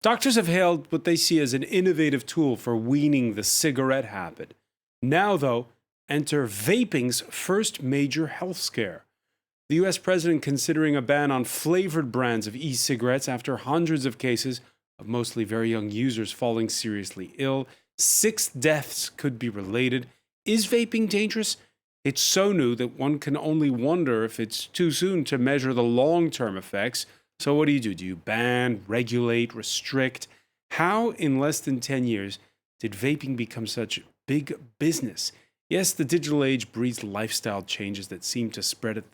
Doctors have hailed what they see as an innovative tool for weaning the cigarette habit. Now, though, enter vaping's first major health scare. The U.S. president considering a ban on flavored brands of e-cigarettes after hundreds of cases of mostly very young users falling seriously ill. 6 deaths could be related. Is vaping dangerous? It's so new that one can only wonder if it's too soon to measure the long-term effects. So what do? Do you ban, regulate, restrict? How, in less than 10 years, did vaping become such big business? Yes, the digital age breeds lifestyle changes that seem to spread at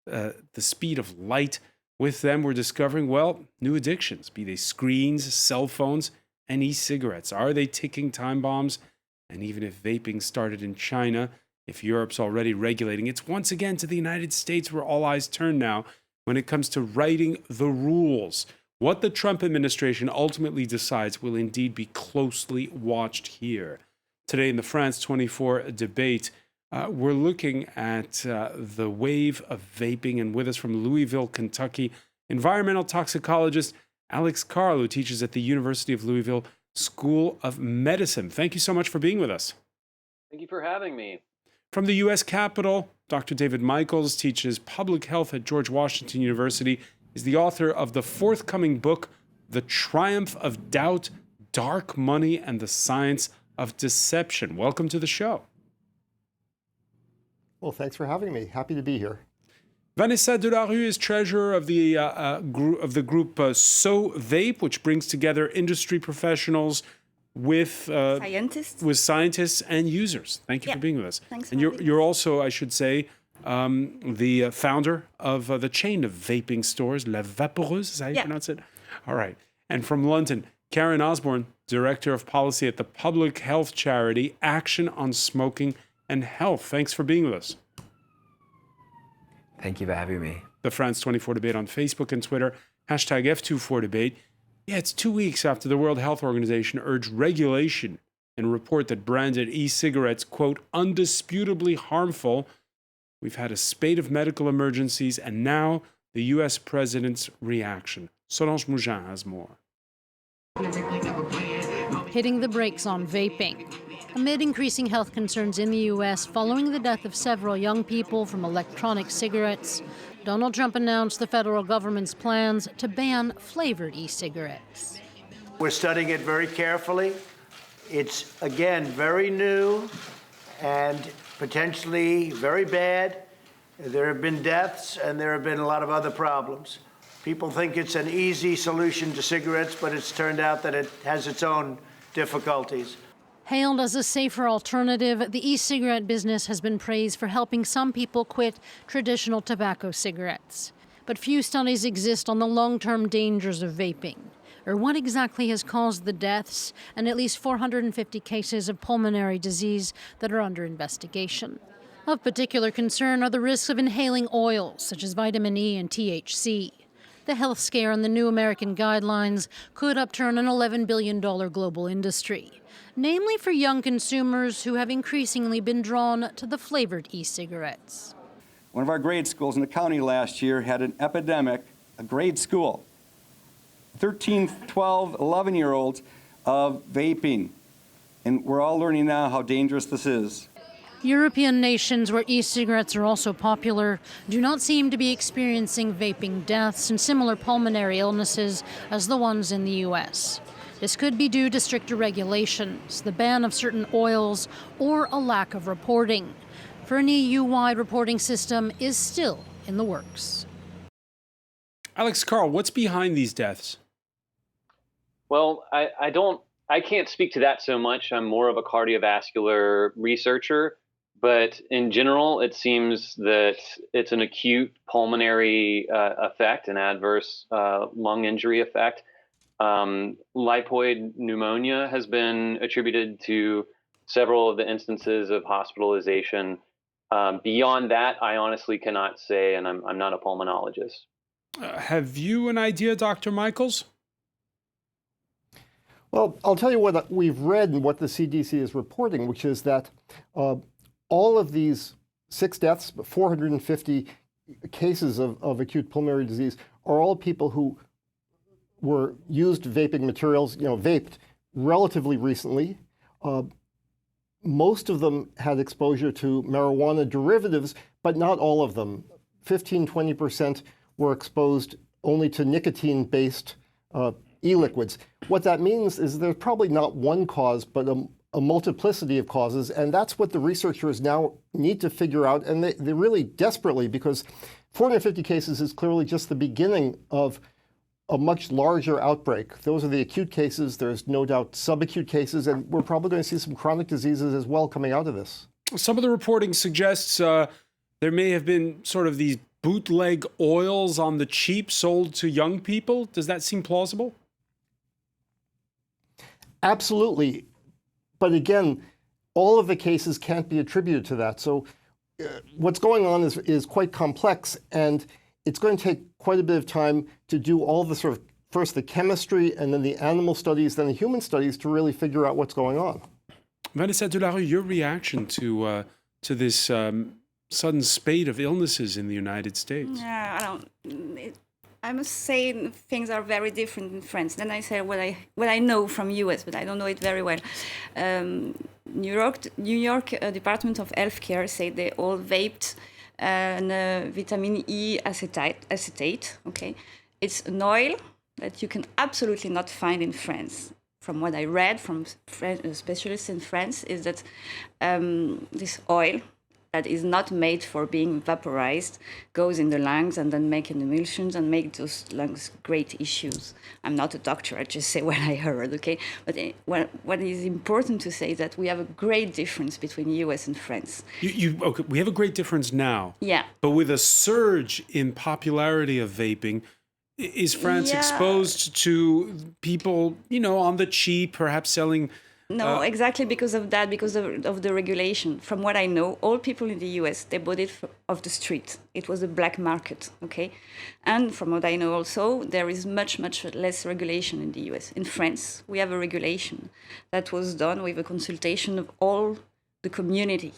the speed of light. With them, we're discovering, well, new addictions, be they screens, cell phones, and e-cigarettes. Are they ticking time bombs? And even if vaping started in China, if Europe's already regulating, it's once again to the United States where all eyes turn now when it comes to writing the rules. What the Trump administration ultimately decides will indeed be closely watched here. Today in the France24 debate, we're looking at the wave of vaping, and with us from Louisville, Kentucky, environmental toxicologist Alex Carl, who teaches at the University of Louisville School of Medicine. Thank you so much for being with us. Thank you for having me. From the U.S. Capitol, Dr. David Michaels teaches public health at George Washington University, is the author of the forthcoming book, The Triumph of Doubt, Dark Money and the Science of Deception. Welcome to the show. Well, thanks for having me. Happy to be here. Vanessa Delarue is treasurer of the group So Vape, which brings together industry professionals with scientists and users. Thank you for being with us. Thanks. And you're also, I should say, the founder of the chain of vaping stores, La Vaporeuse. Is that how you pronounce it? All right. And from London, Karen Osborne, director of policy at the public health charity Action on Smoking and Health. Thanks for being with us. Thank you for having me. The France24 debate on Facebook and Twitter, hashtag F24 debate. Yeah, it's 2 weeks after the World Health Organization urged regulation in a report that branded e-cigarettes, quote, undisputably harmful. We've had a spate of medical emergencies, and now the U.S. president's reaction. Solange Mougin has more. Hitting the brakes on vaping. Amid increasing health concerns in the U.S. following the death of several young people from electronic cigarettes, Donald Trump announced the federal government's plans to ban flavored e-cigarettes. We're studying it very carefully. It's, again, very new and potentially very bad. There have been deaths and there have been a lot of other problems. People think it's an easy solution to cigarettes, but it's turned out that it has its own difficulties. Hailed as a safer alternative, the e-cigarette business has been praised for helping some people quit traditional tobacco cigarettes. But few studies exist on the long-term dangers of vaping, or what exactly has caused the deaths and at least 450 cases of pulmonary disease that are under investigation. Of particular concern are the risks of inhaling oils, such as vitamin E and THC. The health scare and the new American guidelines could upturn an $11 billion global industry, namely for young consumers who have increasingly been drawn to the flavored e-cigarettes. One of our grade schools in the county last year had an epidemic, a grade school, 13, 12, 11-year-olds of vaping. And we're all learning now how dangerous this is. European nations where e-cigarettes are also popular do not seem to be experiencing vaping deaths and similar pulmonary illnesses as the ones in the U.S. This could be due to stricter regulations, the ban of certain oils, or a lack of reporting. For an EU-wide reporting system is still in the works. Alex Carl, what's behind these deaths? Well, I can't speak to that so much. I'm more of a cardiovascular researcher. But in general, it seems that it's an acute pulmonary effect, an adverse lung injury effect. Lipoid pneumonia has been attributed to several of the instances of hospitalization. Beyond that, I honestly cannot say, and I'm not a pulmonologist. Have you an idea, Dr. Michaels? Well, I'll tell you what we've read and what the CDC is reporting, which is that all of these 6 deaths, 450 cases of acute pulmonary disease are all people who were used vaping materials, vaped relatively recently. Most of them had exposure to marijuana derivatives, but not all of them. 15–20% were exposed only to nicotine-based e-liquids. What that means is there's probably not one cause, but a multiplicity of causes, and that's what the researchers now need to figure out, and they really desperately, because 450 cases is clearly just the beginning of a much larger outbreak. Those are the acute cases. There's no doubt subacute cases, and we're probably going to see some chronic diseases as well coming out of this. Some of the reporting suggests there may have been sort of these bootleg oils on the cheap sold to young people. Does that seem plausible? Absolutely. But again, all of the cases can't be attributed to that. So what's going on is quite complex, and it's going to take quite a bit of time to do all the sort of, first the chemistry, and then the animal studies, then the human studies to really figure out what's going on. Vanessa Delarue, your reaction to this sudden spate of illnesses in the United States? Yeah, I must say things are very different in France. Then I say what I know from US, but I don't know it very well. New York Department of Healthcare say they all vaped vitamin E acetate. Okay, it's an oil that you can absolutely not find in France. From what I read from specialists in France, is that this oil that is not made for being vaporized goes in the lungs and then make an emulsions and make those lungs great issues. I'm not a doctor, I just say what I heard, okay? But what is important to say is that we have a great difference between US and France. Okay, we have a great difference now. Yeah. But with a surge in popularity of vaping, is France exposed to people, on the cheap, perhaps selling? No, exactly because of that, because of the regulation. From what I know, all people in the US, they bought it off the street. It was a black market, okay? And from what I know also, there is much, much less regulation in the US. In France, we have a regulation that was done with a consultation of all the community,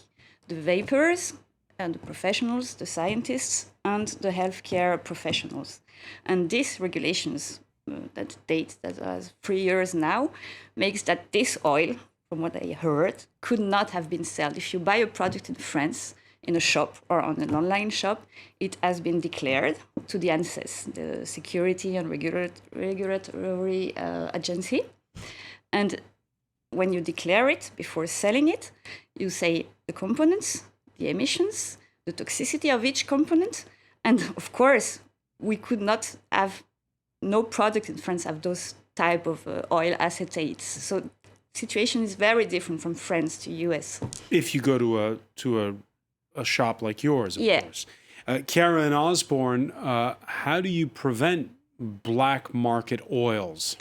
the vapers and the professionals, the scientists, and the healthcare professionals. And these regulations that has 3 years now, makes that this oil, from what I heard, could not have been sold. If you buy a product in France, in a shop or on an online shop, it has been declared to the ANSES, the Security and Regulatory Agency. And when you declare it before selling it, you say the components, the emissions, the toxicity of each component. And of course, we could not have no product in France have those type of oil acetates. So situation is very different from France to US. If you go to a shop like yours, of course. Karen Osborne, how do you prevent black market oils?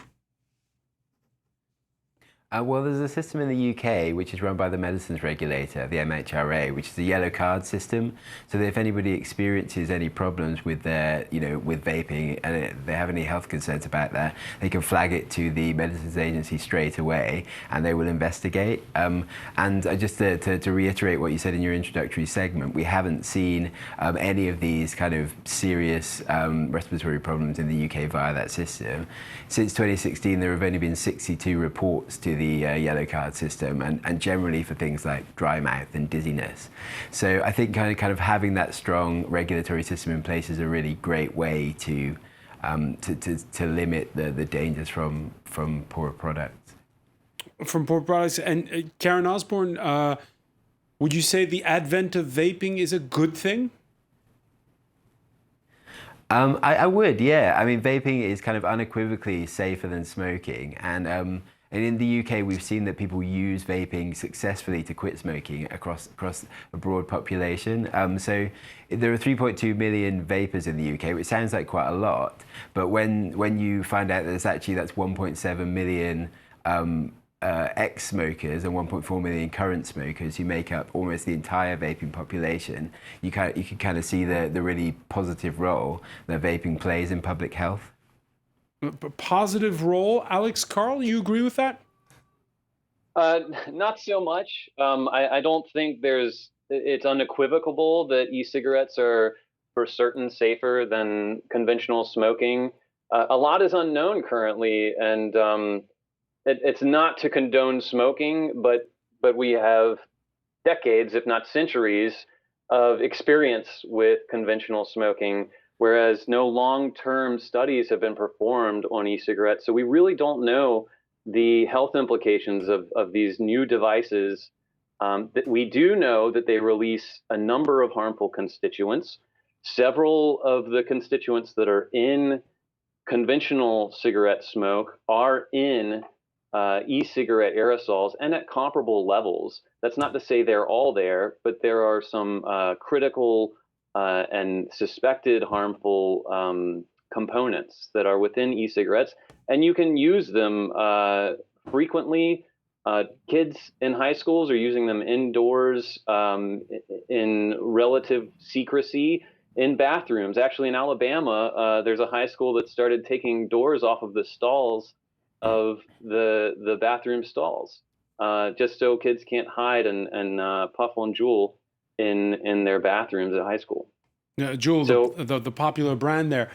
Well, there's a system in the UK which is run by the medicines regulator, the MHRA, which is a yellow card system. So that if anybody experiences any problems with their, with vaping, and they have any health concerns about that, they can flag it to the medicines agency straight away, and they will investigate. And just to reiterate what you said in your introductory segment, we haven't seen any of these kind of serious respiratory problems in the UK via that system. Since 2016, there have only been 62 reports to the yellow card system, and generally for things like dry mouth and dizziness. So I think kind of having that strong regulatory system in place is a really great way to limit the dangers from poor products. From poor products. And Karen Osborne, would you say the advent of vaping is a good thing? I would, yeah. I mean, vaping is kind of unequivocally safer than smoking, and in the UK, we've seen that people use vaping successfully to quit smoking across a broad population. So there are 3.2 million vapers in the UK, which sounds like quite a lot. But when you find out that that's 1.7 million ex-smokers and 1.4 million current smokers who make up almost the entire vaping population, you can kind of see the really positive role that vaping plays in public health. Positive role. Alex Carl, you agree with that? Not so much. I don't think it's unequivocal that e-cigarettes are for certain safer than conventional smoking. a lot is unknown currently, and it's not to condone smoking, but we have decades, if not centuries, of experience with conventional smoking, whereas no long-term studies have been performed on e-cigarettes. So we really don't know the health implications of these new devices. That we do know that they release a number of harmful constituents. Several of the constituents that are in conventional cigarette smoke are in e-cigarette aerosols, and at comparable levels. That's not to say they're all there, but there are some critical and suspected harmful components that are within e-cigarettes, and you can use them frequently. Kids in high schools are using them indoors in relative secrecy in bathrooms. Actually, in Alabama, there's a high school that started taking doors off of the stalls of the bathroom stalls, just so kids can't hide and puff on Juul in their bathrooms at high school. Juul, So- the popular brand there.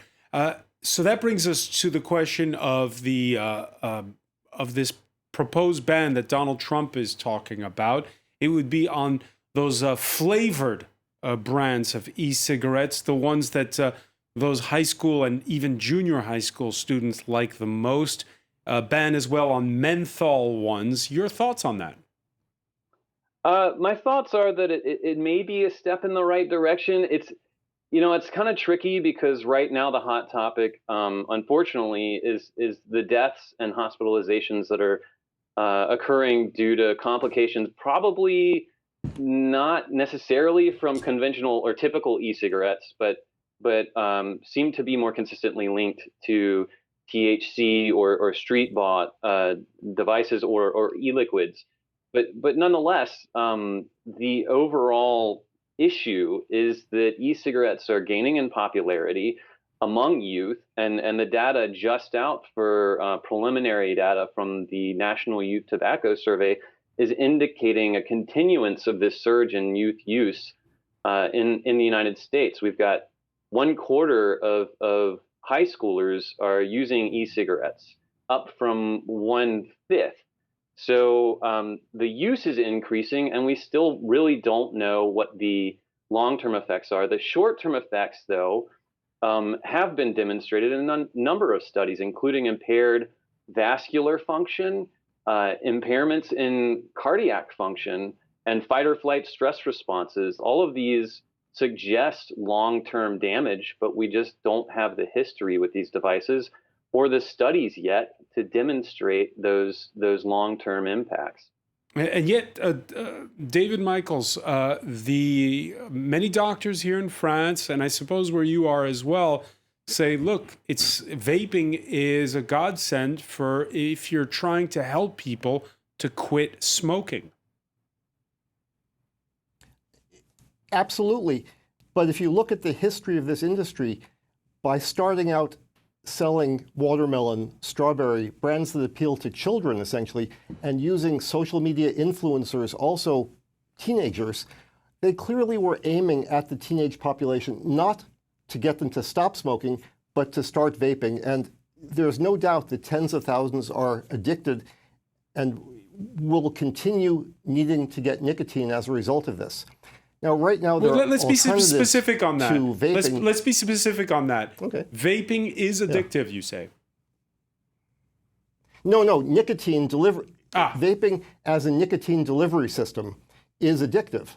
So that brings us to the question of the of this proposed ban that Donald Trump is talking about. It would be on those flavored brands of e-cigarettes, the ones that those high school and even junior high school students like the most. Ban as well on menthol ones. Your thoughts on that? My thoughts are that it may be a step in the right direction. It's kind of tricky because right now the hot topic, unfortunately, is the deaths and hospitalizations that are occurring due to complications, probably not necessarily from conventional or typical e-cigarettes, but seem to be more consistently linked to THC or street-bought devices or e-liquids. But nonetheless, the overall issue is that e-cigarettes are gaining in popularity among youth, and the data just out for preliminary data from the National Youth Tobacco Survey is indicating a continuance of this surge in youth use in the United States. We've got 1/4 of high schoolers are using e-cigarettes, up from 1/5. So the use is increasing, and we still really don't know what the long-term effects are. The short-term effects, though, have been demonstrated in a number of studies, including impaired vascular function, impairments in cardiac function, and fight or flight stress responses. All of these suggest long-term damage, but we just don't have the history with these devices or the studies yet to demonstrate those long-term impacts. And yet, David Michaels, the many doctors here in France, and I suppose where you are as well, say, look, vaping is a godsend for if you're trying to help people to quit smoking. Absolutely. But if you look at the history of this industry, by starting out selling watermelon, strawberry, brands that appeal to children, essentially, and using social media influencers, also teenagers, they clearly were aiming at the teenage population, not to get them to stop smoking, but to start vaping. And there's no doubt that tens of thousands are addicted and will continue needing to get nicotine as a result of this. Now, right now, there are let's be specific on that. to vaping. Let's be specific on that. Okay. Vaping is addictive, you say? No, nicotine delivery. Ah. Vaping as a nicotine delivery system is addictive.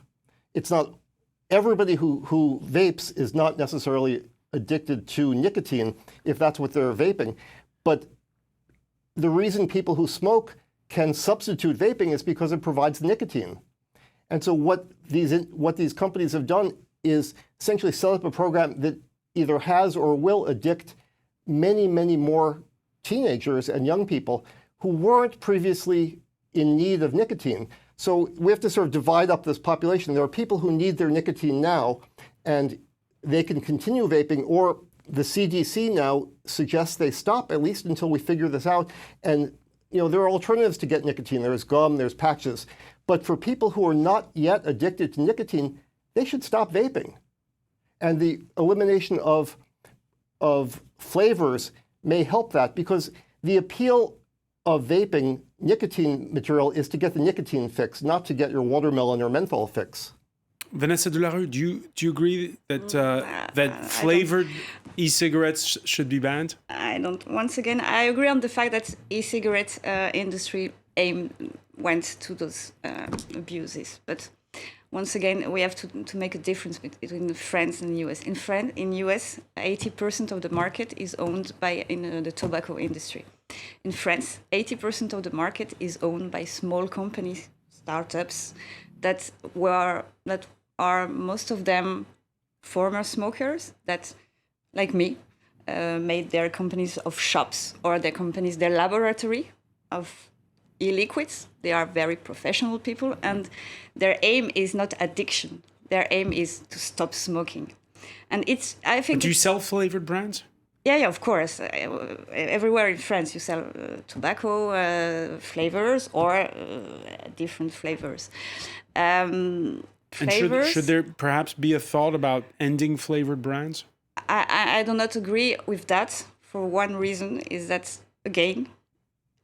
It's not, everybody who vapes is not necessarily addicted to nicotine if that's what they're vaping. But the reason people who smoke can substitute vaping is because it provides nicotine. And so what these companies have done is essentially set up a program that either has or will addict many, many more teenagers and young people who weren't previously in need of nicotine. So we have to sort of divide up this population. There are people who need their nicotine now, and they can continue vaping, or the CDC now suggests they stop, at least until we figure this out. And there are alternatives to get nicotine. There's gum, there's patches. But for people who are not yet addicted to nicotine, they should stop vaping. And the elimination of flavors may help that, because the appeal of vaping nicotine material is to get the nicotine fix, not to get your watermelon or menthol fix. Vanessa Delarue, do you agree that that flavored e-cigarettes should be banned? I don't. Once again, I agree on the fact that e-cigarette industry went to those abuses, but once again, we have to make a difference between France and US. In US, 80% of the market is owned by the tobacco industry. In France, 80% of the market is owned by small companies, startups, that are most of them former smokers that, like me, made their companies of shops or their laboratory of e-liquids. They are very professional people, and their aim is not addiction. Their aim is to stop smoking. And I think. Do you sell flavored brands? Yeah, of course. Everywhere in France, you sell tobacco flavors or different flavors. And should there perhaps be a thought about ending flavored brands? I do not agree with that for one reason, is that, again,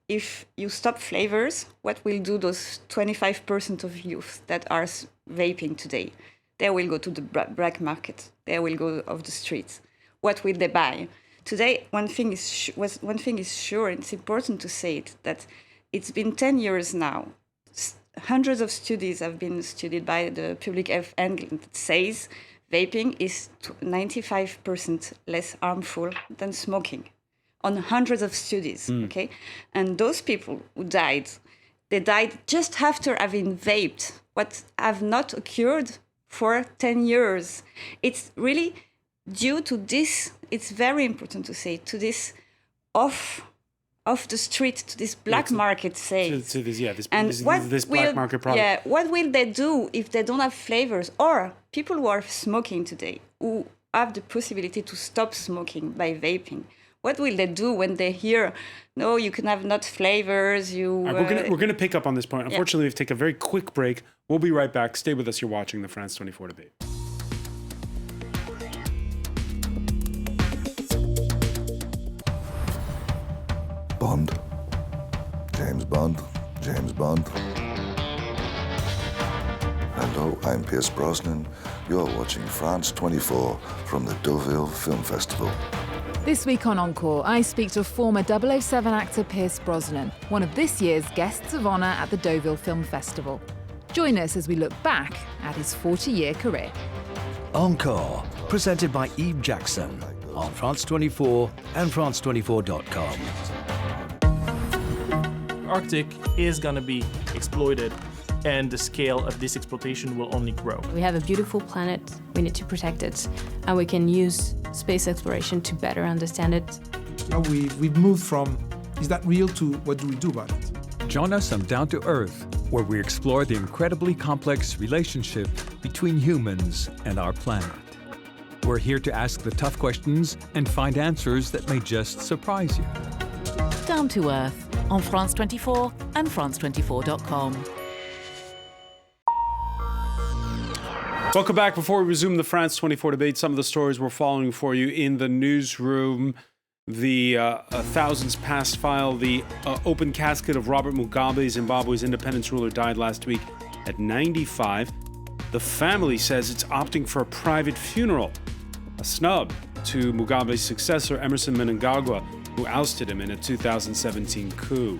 if you stop flavors, what will do those 25% of youth that are vaping today? They will go to the black market. They will go off the streets. What will they buy? Today, one thing is sure, and it's important to say it, that it's been 10 years now. Hundreds of studies have been studied by the Public Health England that says vaping is 95% less harmful than smoking. On hundreds of studies, okay? And those people who died, they died just after having vaped, what have not occurred for 10 years. It's really due to this, it's very important to say, to this off the street, to this black market sales. This black market product. Yeah, what will they do if they don't have flavors? Or people who are smoking today, who have the possibility to stop smoking by vaping, what will they do when they hear, no, you can have not flavors, we're going to pick up on this point. Unfortunately, we've taken a very quick break. We'll be right back. Stay with us. You're watching the France 24 Debate. Bond. James Bond. James Bond. Hello, I'm Pierce Brosnan. You're watching France 24 from the Deauville Film Festival. This week on Encore, I speak to former 007 actor Pierce Brosnan, one of this year's guests of honour at the Deauville Film Festival. Join us as we look back at his 40-year career. Encore, presented by Yves Jackson on France 24 and France24.com. Arctic is going to be exploited, and the scale of this exploitation will only grow. We have a beautiful planet, we need to protect it, and we can use space exploration to better understand it. Now we've moved from, is that real, to what do we do about it? Join us on Down to Earth, where we explore the incredibly complex relationship between humans and our planet. We're here to ask the tough questions and find answers that may just surprise you. Down to Earth on France 24 and France24.com. Welcome back. Before we resume the France 24 Debate, some of the stories we're following for you in the newsroom. The thousands past file, the open casket of Robert Mugabe, Zimbabwe's independence ruler, died last week at 95. The family says it's opting for a private funeral, a snub to Mugabe's successor, Emerson Mnangagwa, who ousted him in a 2017 coup.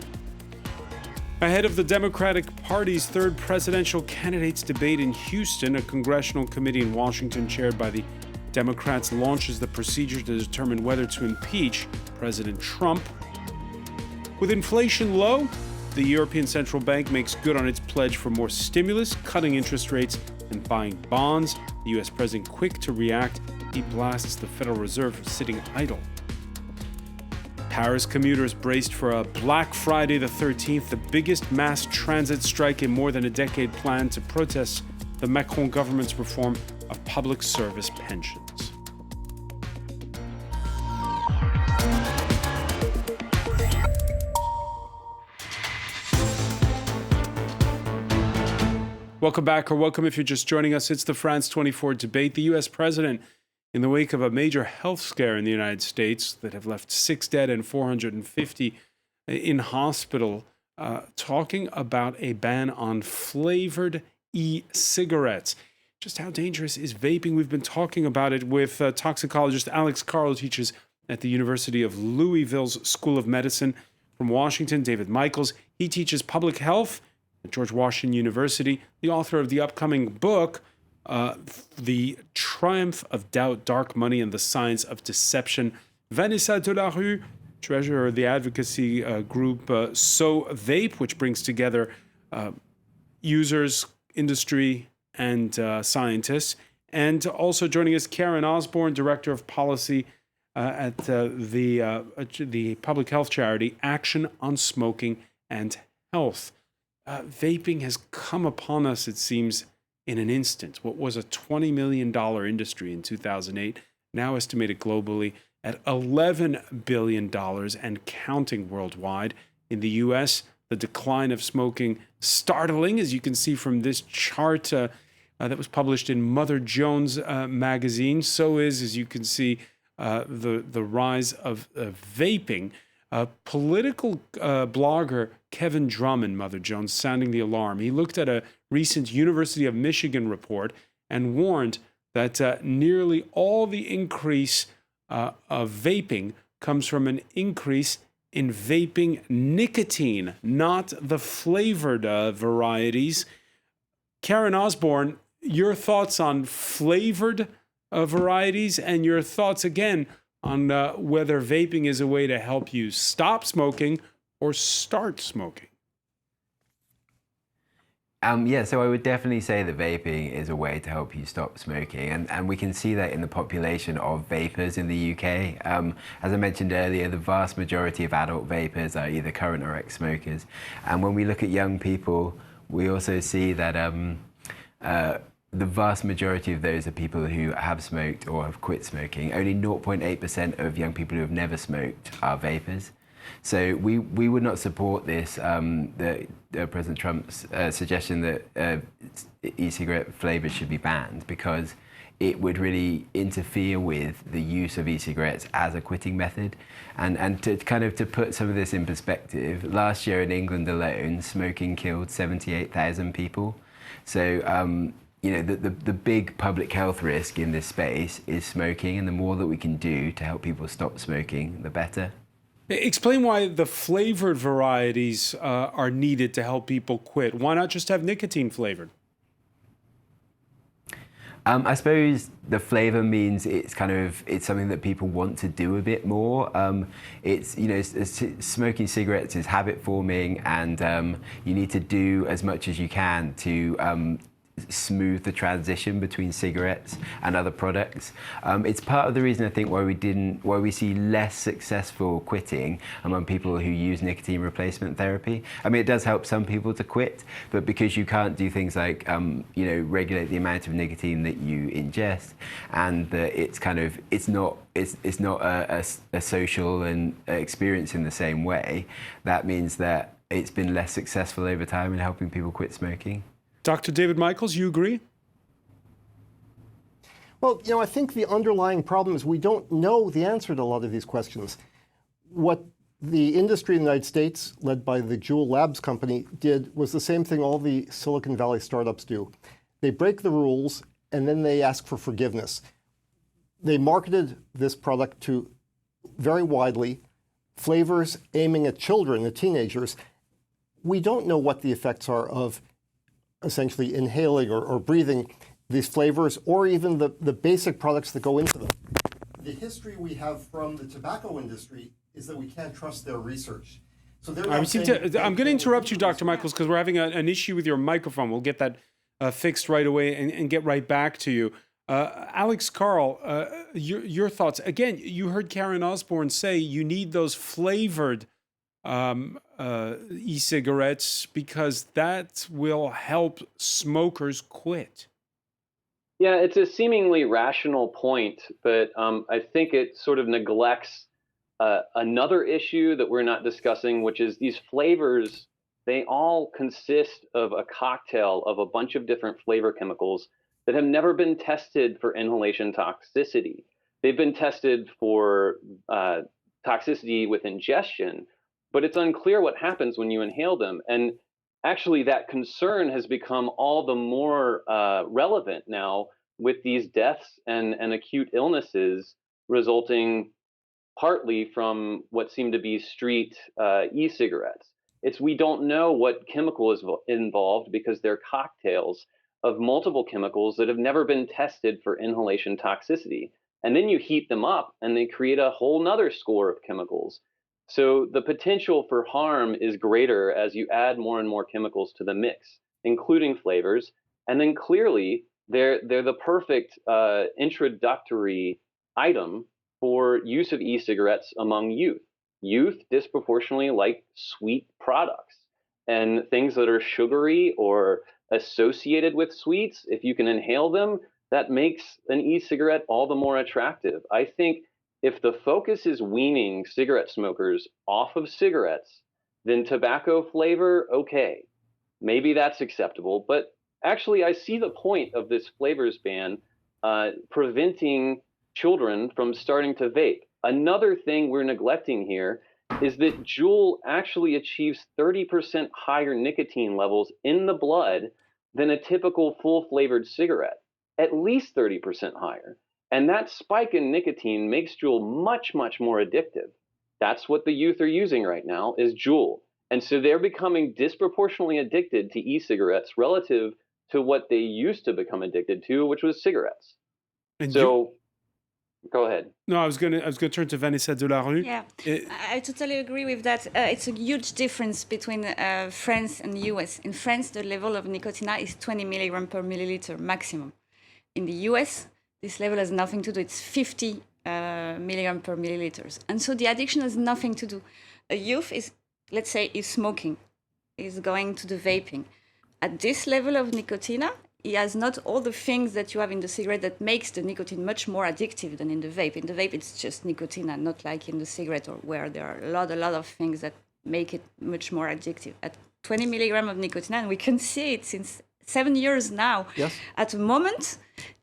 Ahead of the Democratic Party's third presidential candidates debate in Houston, a congressional committee in Washington chaired by the Democrats launches the procedure to determine whether to impeach President Trump. With inflation low, the European Central Bank makes good on its pledge for more stimulus, cutting interest rates and buying bonds. The U.S. president quick to react. He blasts the Federal Reserve for sitting idle. Paris commuters braced for a Black Friday the 13th, the biggest mass transit strike in more than a decade, planned to protest the Macron government's reform of public service pensions. Welcome back, or welcome if you're just joining us. It's the France 24 Debate. The U.S. president in the wake of a major health scare in the United States that have left 6 dead and 450 in hospital, talking about a ban on flavored e-cigarettes. Just how dangerous is vaping? We've been talking about it with toxicologist Alex Carl, who teaches at the University of Louisville's School of Medicine. From Washington, David Michaels. He teaches public health at George Washington University, the author of the upcoming book, The Triumph of Doubt, Dark Money, and the Science of Deception. Vanessa Delarue, treasurer of the advocacy group So Vape, which brings together users, industry, and scientists. And also joining us, Karen Osborne, director of policy at the public health charity Action on Smoking and Health. Vaping has come upon us, it seems, in an instant. What was a $20 million industry in 2008, now estimated globally at $11 billion and counting worldwide. In the U.S., the decline of smoking startling, as you can see from this chart that was published in Mother Jones magazine. So is, as you can see, the rise of vaping. Political blogger Kevin Drummond, Mother Jones, sounding the alarm. He looked at a recent University of Michigan report and warned that nearly all the increase of vaping comes from an increase in vaping nicotine, not the flavored varieties. Karen Osborne, your thoughts on flavored varieties and your thoughts again on whether vaping is a way to help you stop smoking or start smoking. So I would definitely say that vaping is a way to help you stop smoking, and we can see that in the population of vapers in the UK. As I mentioned earlier, the vast majority of adult vapers are either current or ex-smokers, and when we look at young people, we also see that the vast majority of those are people who have smoked or have quit smoking. Only 0.8% of young people who have never smoked are vapers. So we would not support this, President Trump's suggestion that e-cigarette flavors should be banned, because it would really interfere with the use of e-cigarettes as a quitting method. And to put some of this in perspective, last year in England alone, smoking killed 78,000 people. So the big public health risk in this space is smoking, and the more that we can do to help people stop smoking, the better. Explain why the flavored varieties are needed to help people quit. Why not just have nicotine flavored? I suppose the flavor means it's something that people want to do a bit more. Smoking cigarettes is habit forming, and you need to do as much as you can to smooth the transition between cigarettes and other products. It's part of the reason I think why we see less successful quitting among people who use nicotine replacement therapy. I mean, it does help some people to quit, but because you can't do things like regulate the amount of nicotine that you ingest, and that it's not a social and experience in the same way, that means that it's been less successful over time in helping people quit smoking. Dr. David Michaels, you agree? Well, I think the underlying problem is we don't know the answer to a lot of these questions. What the industry in the United States, led by the Juul Labs company, did was the same thing all the Silicon Valley startups do. They break the rules, and then they ask for forgiveness. They marketed this product to very widely, flavors aiming at children, at teenagers. We don't know what the effects are of essentially inhaling or breathing these flavors, or even the basic products that go into them. The history we have from the tobacco industry is that we can't trust their research. So I'm going to interrupt you, Dr. Michaels, because we're having an issue with your microphone. We'll get that fixed right away and get right back to you. Alex Carl, your thoughts. Again, you heard Karen Osborne say you need those flavored e-cigarettes because that will help smokers quit. Yeah, it's a seemingly rational point, but I think it sort of neglects another issue that we're not discussing, which is these flavors, they all consist of a cocktail of a bunch of different flavor chemicals that have never been tested for inhalation toxicity. They've been tested for toxicity with ingestion, but it's unclear what happens when you inhale them. And actually, that concern has become all the more relevant now with these deaths and acute illnesses resulting partly from what seem to be street e-cigarettes. We don't know what chemical is involved because they're cocktails of multiple chemicals that have never been tested for inhalation toxicity. And then you heat them up and they create a whole nother score of chemicals. So the potential for harm is greater as you add more and more chemicals to the mix, including flavors. And then clearly they're the perfect introductory item for use of e-cigarettes among youth. Youth disproportionately like sweet products, and things that are sugary or associated with sweets, if you can inhale them, that makes an e-cigarette all the more attractive. I think if the focus is weaning cigarette smokers off of cigarettes, then tobacco flavor, okay, maybe that's acceptable. But actually, I see the point of this flavors ban preventing children from starting to vape. Another thing we're neglecting here is that Juul actually achieves 30% higher nicotine levels in the blood than a typical full-flavored cigarette, at least 30% higher. And that spike in nicotine makes Juul much, much more addictive. That's what the youth are using right now is Juul. And so they're becoming disproportionately addicted to e-cigarettes relative to what they used to become addicted to, which was cigarettes. And so go ahead. No, I was gonna turn to Vanessa Delarue. Yeah, I totally agree with that. It's a huge difference between France and the US. In France, the level of nicotine is 20 milligram per milliliter maximum. In the US, this level has nothing to do. It's 50 milligram per milliliters. And so the addiction has nothing to do. A youth is, let's say, is smoking, is going to the vaping. At this level of nicotine, he has not all the things that you have in the cigarette that makes the nicotine much more addictive than in the vape. In the vape, it's just nicotine and not like in the cigarette or where there are a lot of things that make it much more addictive. At 20 milligram of nicotine, and we can see it since 7 years now, yes. At the moment,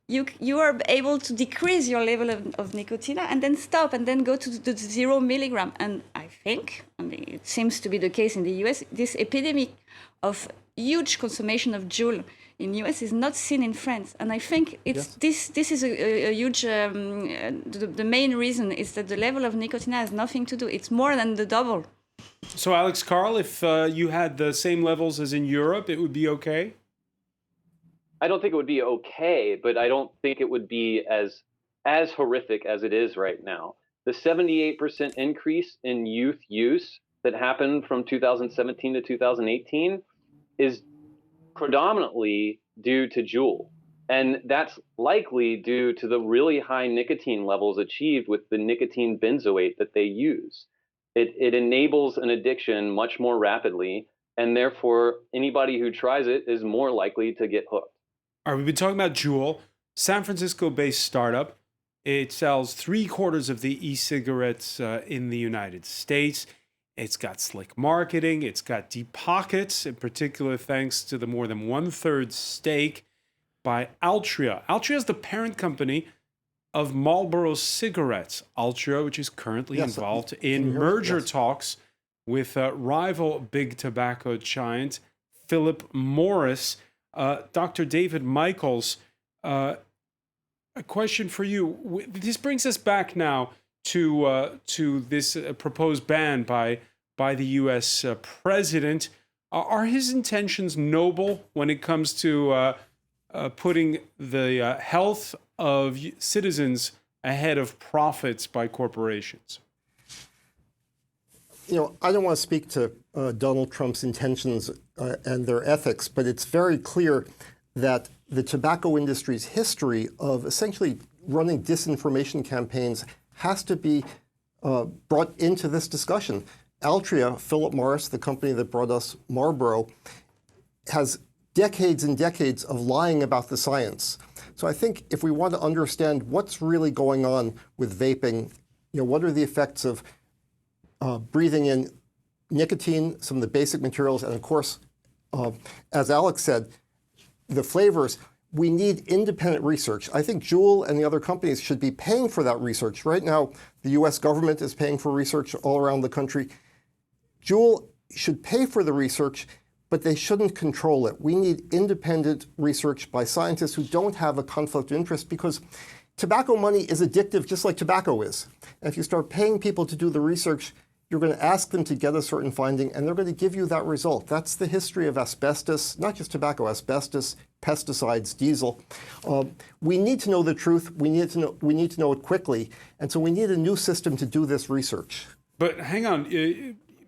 you are able to decrease your level of nicotine and then stop and then go to the 0 milligram. And I think, and it seems to be the case in the US, this epidemic of huge consumption of Juul in US is not seen in France. And I think it's this is a huge, the main reason is that the level of nicotine has nothing to do. It's more than the double. So Alex Carl, if you had the same levels as in Europe, it would be okay? I don't think it would be okay, but I don't think it would be as horrific as it is right now. The 78% increase in youth use that happened from 2017 to 2018 is predominantly due to Juul. And that's likely due to the really high nicotine levels achieved with the nicotine benzoate that they use. It enables an addiction much more rapidly, and therefore anybody who tries it is more likely to get hooked. All right, we've been talking about Juul, San Francisco-based startup. It sells 3/4 of the e-cigarettes in the United States. It's got slick marketing. It's got deep pockets, in particular thanks to the more than 1/3 stake by Altria. Altria is the parent company of Marlboro Cigarettes. Altria, which is currently involved in merger talks with rival big tobacco giant Philip Morris. Dr. David Michaels, a question for you. This brings us back now to this proposed ban by the U.S. President. Are his intentions noble when it comes to putting the health of citizens ahead of profits by corporations? You know, I don't want to speak to Donald Trump's intentions and their ethics, but it's very clear that the tobacco industry's history of essentially running disinformation campaigns has to be brought into this discussion. Altria, Philip Morris, the company that brought us Marlboro, has decades and decades of lying about the science. So I think if we want to understand what's really going on with vaping, you know, what are the effects of breathing in nicotine, some of the basic materials, and of course, as Alex said, the flavors, we need independent research. I think Juul and the other companies should be paying for that research. Right now, the US government is paying for research all around the country. Juul should pay for the research, but they shouldn't control it. We need independent research by scientists who don't have a conflict of interest, because tobacco money is addictive just like tobacco is. And if you start paying people to do the research, you're going to ask them to get a certain finding, and they're going to give you that result. That's the history of asbestos, not just tobacco, asbestos, pesticides, diesel. We need to know the truth. We need to know it quickly. And so we need a new system to do this research. But hang on,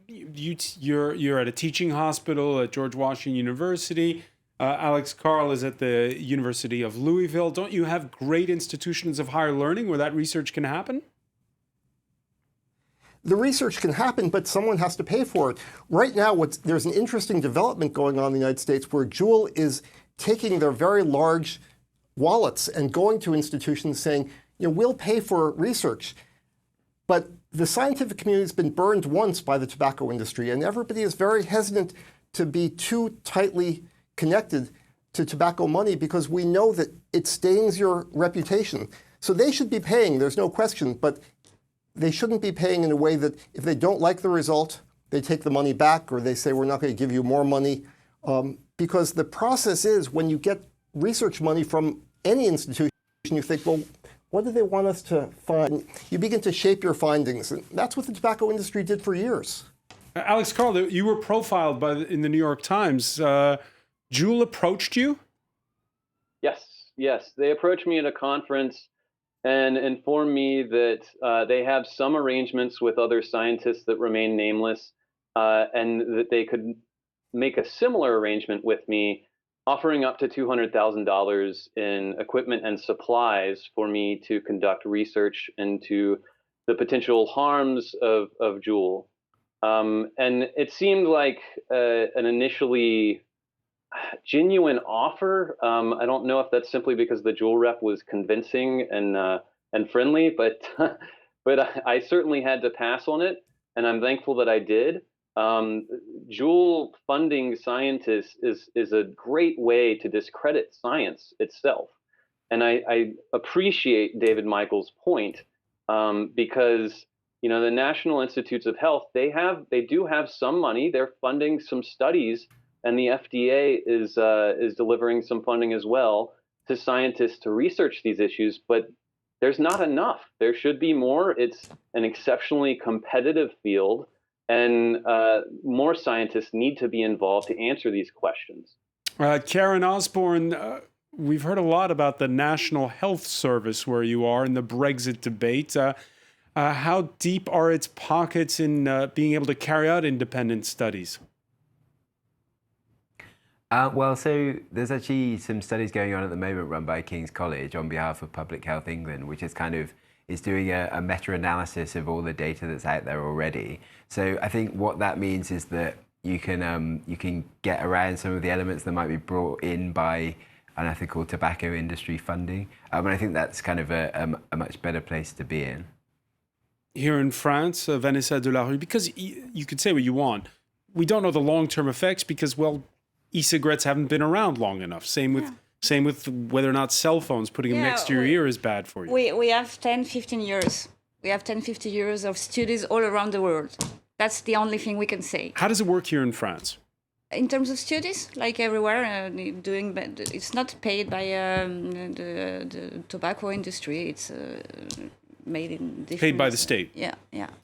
you're at a teaching hospital at George Washington University. Alex Carl is at the University of Louisville. Don't you have great institutions of higher learning where that research can happen? The research can happen, but someone has to pay for it. Right now, there's an interesting development going on in the United States where Juul is taking their very large wallets and going to institutions saying, we'll pay for research. But the scientific community has been burned once by the tobacco industry, and everybody is very hesitant to be too tightly connected to tobacco money because we know that it stains your reputation. So they should be paying, there's no question, but they shouldn't be paying in a way that if they don't like the result, they take the money back, or they say, we're not going to give you more money. Because the process is, when you get research money from any institution, you think, well, what do they want us to find? You begin to shape your findings. And that's what the tobacco industry did for years. Alex Carl, you were profiled in the New York Times. Juul approached you? Yes. They approached me at a conference and informed me that they have some arrangements with other scientists that remain nameless, and that they could make a similar arrangement with me, offering up to $200,000 in equipment and supplies for me to conduct research into the potential harms of Juul. And it seemed like an initially genuine offer. I don't know if that's simply because the Juul rep was convincing and friendly, but I certainly had to pass on it, and I'm thankful that I did. Juul funding scientists is a great way to discredit science itself, and I appreciate David Michael's point, because the National Institutes of Health, they do have some money. They're funding some studies, and the FDA is delivering some funding as well to scientists to research these issues, but there's not enough. There should be more. It's an exceptionally competitive field, and more scientists need to be involved to answer these questions. Karen Osborne, we've heard a lot about the National Health Service where you are in the Brexit debate. How deep are its pockets in being able to carry out independent studies? Well, so there's actually some studies going on at the moment run by King's College on behalf of Public Health England, which is doing a meta-analysis of all the data that's out there already. So I think what that means is that you can get around some of the elements that might be brought in by unethical tobacco industry funding. And I think that's kind of a much better place to be in. Here in France, Vanessa Delarue, because you could say what you want, we don't know the long-term effects because, well, e-cigarettes haven't been around long enough. Same with whether or not cell phones, putting them next to your ear is bad for you. We have 10, 15 years. We have 10, 15 years of studies all around the world. That's the only thing we can say. How does it work here in France? In terms of studies, like everywhere, it's not paid by the tobacco industry. It's made in different... Paid by the state. Yeah.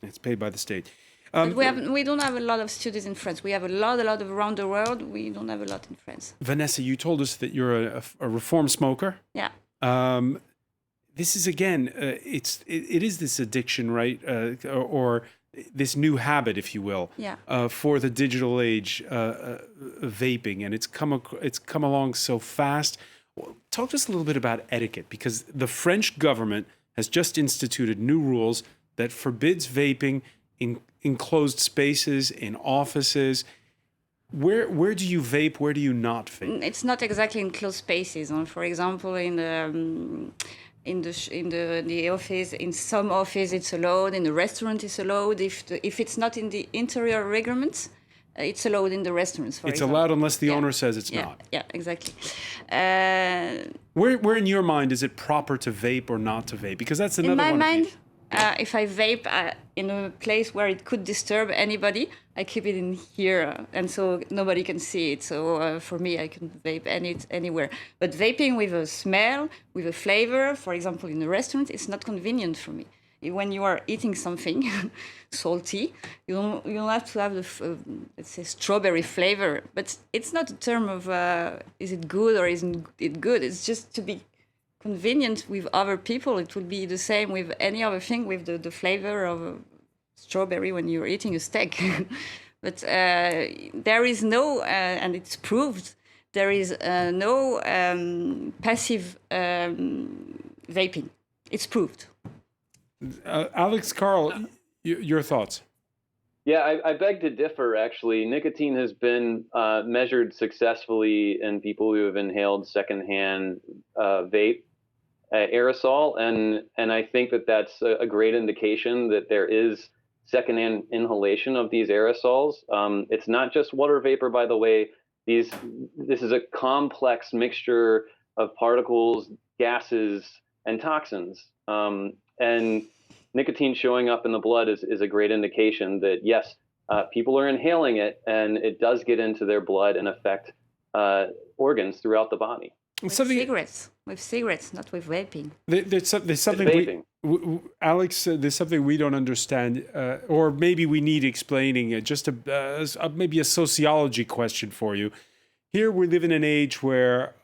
It's paid by the state. But we don't have a lot of studies in France. We have a lot around the world. We don't have a lot in France. Vanessa, you told us that you're a reform smoker. Yeah. This is, again, it is this addiction, right? Or this new habit, if you will, for the digital age, vaping, and it's come along so fast. Talk to us a little bit about etiquette, because the French government has just instituted new rules that forbids vaping in enclosed spaces, in offices. Where do you vape? Where do you not vape? It's not exactly enclosed spaces. For example, in the office, in some office it's allowed. In the restaurant it's allowed. If it's not in the interior regulations, It's allowed in the restaurants, for It's example. allowed unless the owner says it's not. Yeah, exactly. Where in your mind is it proper to vape or not to vape? Because that's another in my one. mind, if I vape in a place where it could disturb anybody, I keep it in here, and so nobody can see it. So for me, I can vape anywhere. But vaping with a smell, with a flavor, for example, in a restaurant, it's not convenient for me. When you are eating something salty, you don't have to have the let's say strawberry flavor. But it's not a term of is it good or isn't it good. It's just to be convenient with other people. It would be the same with any other thing with the flavor of strawberry when you're eating a steak. But there is no, and it's proved, there is no passive vaping. It's proved. Alex, Carl, your thoughts? Yeah, I beg to differ, actually. Nicotine has been measured successfully in people who have inhaled secondhand vape aerosol, and I think that that's a great indication that there is secondhand inhalation of these aerosols. It's not just water vapor, by the way. This is a complex mixture of particles, gases, and toxins. And nicotine showing up in the blood is a great indication that, yes, people are inhaling it, and it does get into their blood and affect organs throughout the body. With cigarettes, not with vaping. There's something Alex, there's something we don't understand, or maybe we need explaining. Just maybe a sociology question for you. Here we live in an age where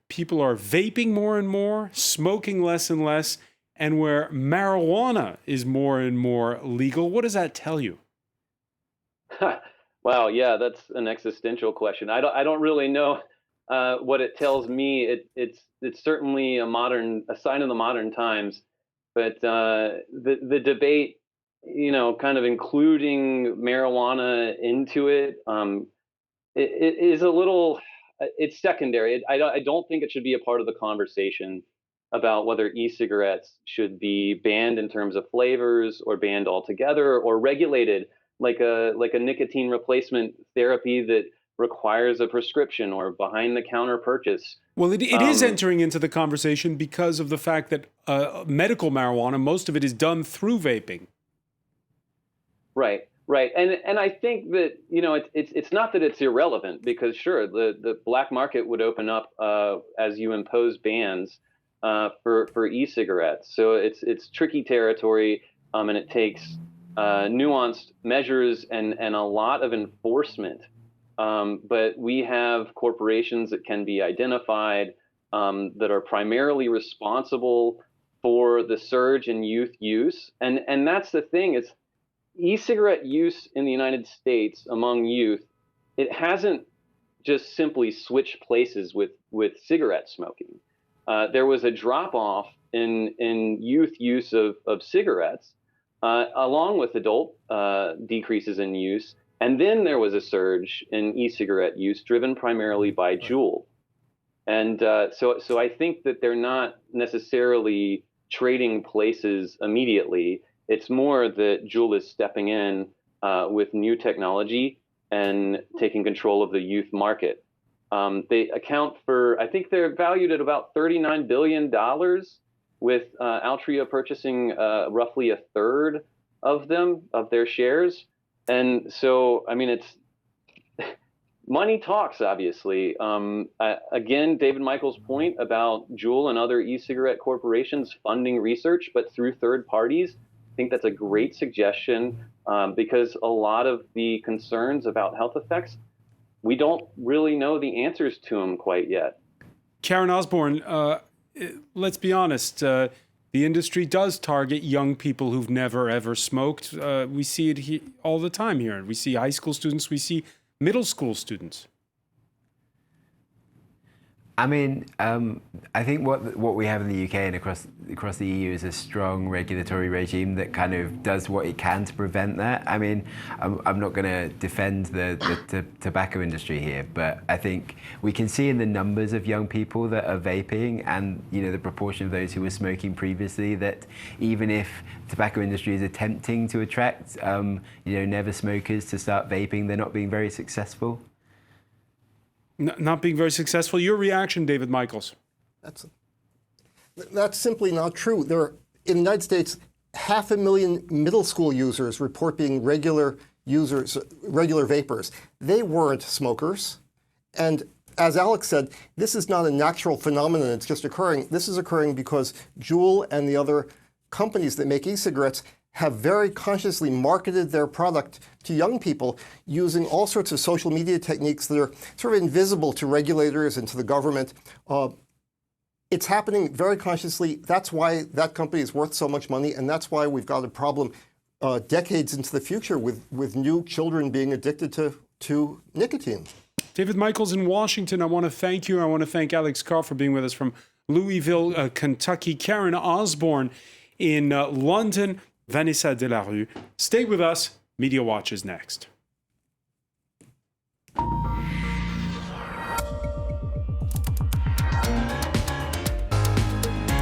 people are vaping more and more, smoking less and less, and where marijuana is more and more legal. What does that tell you? Wow, yeah, that's an existential question. I don't really know what it tells me. It's certainly a sign of the modern times. But the debate, kind of including marijuana into it, it is a little. It's secondary. I don't think it should be a part of the conversation about whether e-cigarettes should be banned in terms of flavors or banned altogether or regulated like a nicotine replacement therapy that requires a prescription or behind-the-counter purchase. Well, it is entering into the conversation because of the fact that medical marijuana, most of it is done through vaping. Right. And I think that, it's not that it's irrelevant, because sure, the black market would open up as you impose bans for e-cigarettes. So it's tricky territory, and it takes nuanced measures and a lot of enforcement. But we have corporations that can be identified that are primarily responsible for the surge in youth use. And that's the thing, is e-cigarette use in the United States among youth, it hasn't just simply switched places with cigarette smoking. There was a drop-off in youth use of cigarettes, along with adult decreases in use. And then there was a surge in e-cigarette use driven primarily by Juul. And so I think that they're not necessarily trading places immediately. It's more that Juul is stepping in with new technology and taking control of the youth market. They account for, I think they're valued at about $39 billion, with Altria purchasing roughly a third of their shares. And so, I mean, it's money talks, obviously. Again, David Michael's point about Juul and other e-cigarette corporations funding research, but through third parties, I think that's a great suggestion, because a lot of the concerns about health effects, we don't really know the answers to them quite yet. Karen Osborne, let's be honest. The industry does target young people who've never, ever smoked. We see it all the time here. We see high school students. We see middle school students. I mean, I think what we have in the UK and across the EU is a strong regulatory regime that kind of does what it can to prevent that. I mean, I'm not going to defend the tobacco industry here, but I think we can see in the numbers of young people that are vaping and, you know, the proportion of those who were smoking previously, that even if the tobacco industry is attempting to attract, you know, never smokers to start vaping, they're not being very successful. Not being very successful. Your reaction, David Michaels? That's simply not true. There are, in the United States, 500,000 middle school users report being regular vapors. They weren't smokers. And as Alex said, this is not a natural phenomenon. It's just occurring. This is occurring because Juul and the other companies that make e-cigarettes have very consciously marketed their product to young people using all sorts of social media techniques that are sort of invisible to regulators and to the government. It's happening very consciously. That's why that company is worth so much money, and that's why we've got a problem decades into the future with new children being addicted to nicotine. David Michaels in Washington, I want to thank you. I want to thank Alex Carr for being with us from Louisville, Kentucky. Karen Osborne in London. Vanessa Delarue. Stay with us. Media Watch is next.